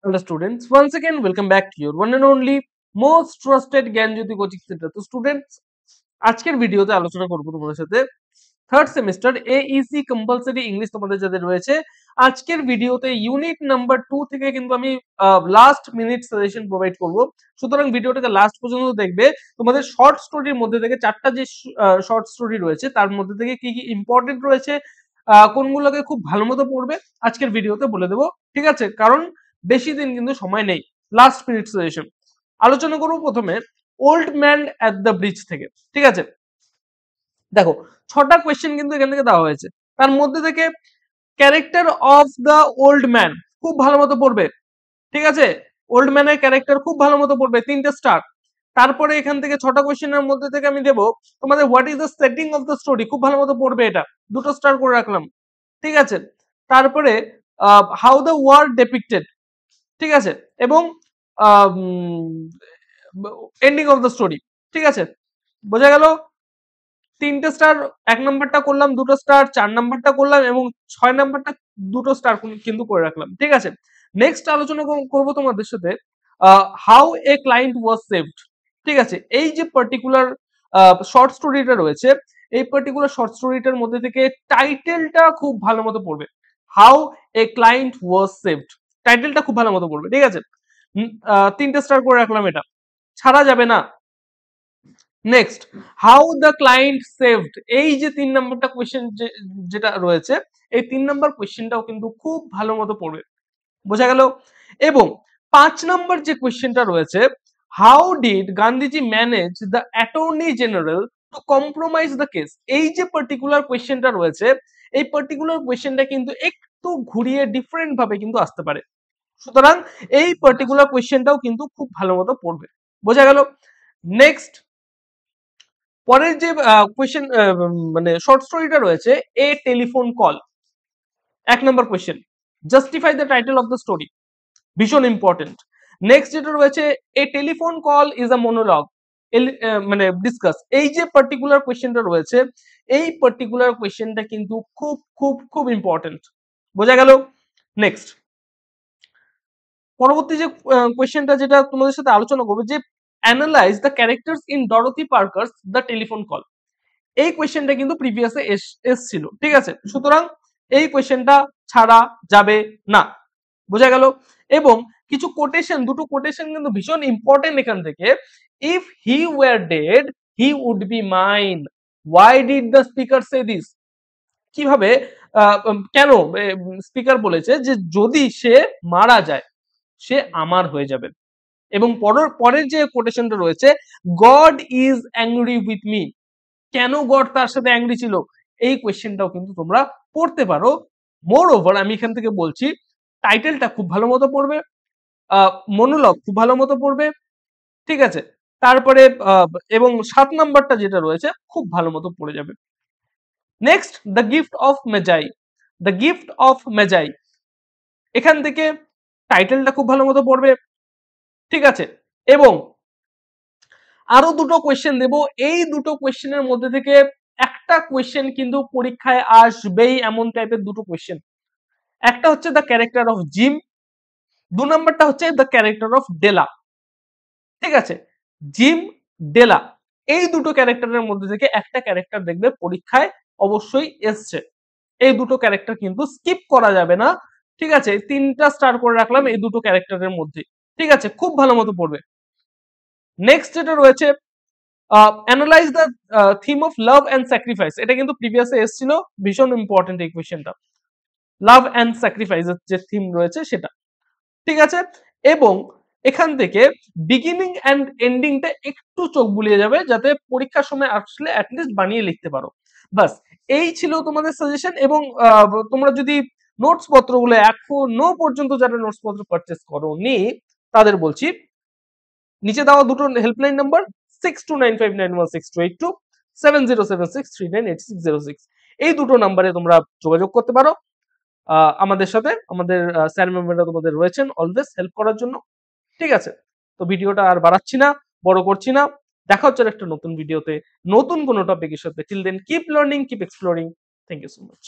Hello students, once again welcome back to your one and only most trusted Gyanjyoti coaching centre. তো students, আজকের ভিডিওতে আলোচনা করব তোমাদের সাথে third semester Aisi compulsory English তোমাদের যাদের রয়েছে। আজকের ভিডিওতে ইউনিট নাম্বার 2 থেকে কিন্তু আমি লাস্ট মিনিট সাজেশন প্রোভাইড করব। সুতরাং ভিডিওটাকে লাস্ট পর্যন্ত দেখবে। তোমাদের শর্ট স্টোরির মধ্যে থেকে চারটা যে শর্ট স্টোরি রয়েছে তার মধ্যে থেকে কি কি ইম্পর্টেন্ট রয়েছে, কোনগুলোকে খুব ভালো মতো পড়বে আজকের ভিডিওতে বলে দেবো, ঠিক আছে? কারণ বেশি দিন কিন্তু সময় নেই। লাস্ট মিনিট সাজেশন আলোচনা করব প্রথমে old man at the bridge থেকে, ঠিক আছে? দেখো, 6টা কোয়েশ্চেন কিন্তু এখান থেকে দেওয়া হয়েছে। তার মধ্যে থেকে character of the old man খুব ভালো মতো পড়বে, ঠিক আছে? ওল্ড ম্যানের ক্যারেক্টার খুব ভালো মতো পড়বে, 3টে স্টার। তারপরে এখান থেকে 6টা কোয়েশ্চেনের মধ্যে থেকে আমি দেব তোমাদের what is the setting of the story, খুব ভালো মতো পড়বে, এটা 2টো স্টার করে রাখলাম, ঠিক আছে? তারপরে হাউ দ্য ওয়ার ডেপিক্টেড, ঠিক আছে? এবং এন্ডিং অফ দ্য স্টোরি, ঠিক আছে? বোঝা গেল? 3টে স্টার, 1 নাম্বারটা করলাম 2টো স্টার, 4 নাম্বারটা করলাম এবং 6 নাম্বারটা 2টো স্টার কিন্তু করে রাখলাম, ঠিক আছে? নেক্সট আলোচনা করব তোমাদের সাথে how a client was saved, ঠিক আছে? এই যে পার্টিকুলার শর্ট স্টোরিটা রয়েছে, এই পার্টিকুলার শর্ট স্টোরিটার মধ্যে থেকে টাইটেলটা খুব ভালো মতো পড়বে। How a client was saved, টাইটেলটা খুব ভালো মতো পড়বে, ঠিক আছে? 3টে স্টার করে রাখলাম, এটা ছাড়া যাবে না। Next, how the client saved, এই যে 3 নাম্বারটা কোয়েশ্চেন যেটা রয়েছে, এই 3 নাম্বার কোয়েশ্চেনটাও কিন্তু খুব ভালো মতো পড়বে, বোঝা গেল? এবং 5 নাম্বার যে কোয়েশ্চেনটা রয়েছে, how did Gandhiji manage the attorney general two compromise the case, এই যে পার্টিকুলার কোয়েশ্চেনটা রয়েছে, এই পার্টিকুলার কোয়েশ্চেনটা কিন্তু একটু ঘুরিয়ে ডিফারেন্ট ভাবে কিন্তু আসতে পারে। সুতরাং এই পার্টিকুলার কোয়েশ্চেনটাও কিন্তু খুব ভালো মতো পড়বে, বোঝা গেল? নেক্সট, পরের যে কোয়েশ্চেন মানে শর্ট স্টোরিটা রয়েছে, এ telephone call, 1 number question, justify the title of the story, ভীষণ ইম্পর্টেন্ট। নেক্সট যেটা রয়েছে, এ telephone call is a monologue, মানে ডিসকাস, এই যে পার্টিকুলার কোয়েশ্চেনটা রয়েছে, এই পার্টিকুলার কোয়েশ্চেনটা কিন্তু খুব খুব খুব ইম্পর্টেন্ট, বোঝা গেল? নেক্সট, পরবর্তী যে কোয়েশ্চেনটা যেটা তোমাদের সাথে আলোচনা করবো, যে analyse the characters in Dorothy Parker's the telephone call, এই কোয়েশ্চেনটা কিন্তু প্রিভিয়াসে এসছিল, ঠিক আছে? সুতরাং এই কোয়েশ্চেনটা ছাড়া যাবে না, বোঝা গেল? এবং কিছু কোটেশন, দুটো কোটেশন কিন্তু ভীষণ ইম্পর্টেন্ট এখান থেকে। If he were dead he would be mine, why did the speaker say this, কিভাবে কেন স্পিকার বলেছে যে যদি সে মারা যায় সে আমার হয়ে যাবে। এবং পরের যে কোটেশনটা রয়েছে, god is angry with me, কেন গড তার সাথে অ্যাংরি ছিল, এই কোয়েশ্চেনটাও কিন্তু তোমরা পড়তে পারো। মোর ওভার আমি এখান থেকে বলছি, টাইটেলটা খুব ভালো মতো পড়বে, মনোলগ খুব ভালো মতো পড়বে, ঠিক আছে? তারপরে এবং 7 নাম্বারটা যেটা রয়েছে খুব ভালো মতো পড়ে যাবে। Next, the gift of মেজাই, the gift of মেজাই, এখান থেকে টাইটেলটা খুব ভালো মতো পড়বে, ঠিক আছে? এবং আরো দুটো কোয়েশ্চেন দেব, এই দুটো কোয়েশ্চেনের মধ্যে থেকে একটা কোয়েশ্চেন কিন্তু পরীক্ষায় আসবেই, এমন টাইপের দুটো কোয়েশ্চেন। একটা হচ্ছে দ্য ক্যারেক্টার অফ জিম, 2 নাম্বারটা হচ্ছে দ্য ক্যারেক্টার অফ ডেলা, ঠিক আছে? জিম, ডেলা, এই দুটো ক্যারেক্টারের মধ্যে থেকে একটা ক্যারেক্টার দেখবে পরীক্ষায় অবশ্যই এসছে। এই দুটো ক্যারেক্টার কিন্তু স্কিপ করা যাবে না, ঠিক আছে? 3টা স্টার করে রাখলাম এই দুটো ক্যারেক্টারের মধ্যে, ঠিক আছে? খুব ভালো মতো পড়বে। নেক্সট যেটা রয়েছে, analyse the theme of love and sacrifice, এটা কিন্তু প্রিভিয়াসে এসেছিল, ভীষণ ইম্পর্টেন্ট এই কোয়েশ্চেনটা, লাভ অ্যান্ড স্যাক্রিফাইসের যে থিম রয়েছে সেটা, ঠিক আছে? এবং এখান থেকে বিগিনিং অ্যান্ড এন্ডিংটা একটু চোখ বুলিয়ে যাবে, যাতে পরীক্ষার সময় আসলে অ্যাটলিস্ট বানিয়ে লিখতে পারো। বাস, এই ছিল তোমাদের সাজেশন। এবং তোমরা যদি নোটস পত্রগুলো এখনো পর্যন্ত যারা নোটস পত্র পারচেস করোনি তাদের বলছি, নিচে দেওয়া দুটো হেল্পলাইন নাম্বার 6295916282 7076398606, এই দুটো নাম্বারে তোমরা যোগাযোগ করতে পারো আমাদের সাথে। আমাদের স্যার ম্যামরা তোমাদের রয়েছেন অলওয়েজ হেল্প করার জন্য, ঠিক আছে? তো ভিডিওটা আর বাড়াচ্ছি না, বড় করছি না, দেখা হচ্ছে একটা নতুন ভিডিওতে নতুন কোনো টপিকের সাথে। Till then keep learning, keep exploring. Thank you so much.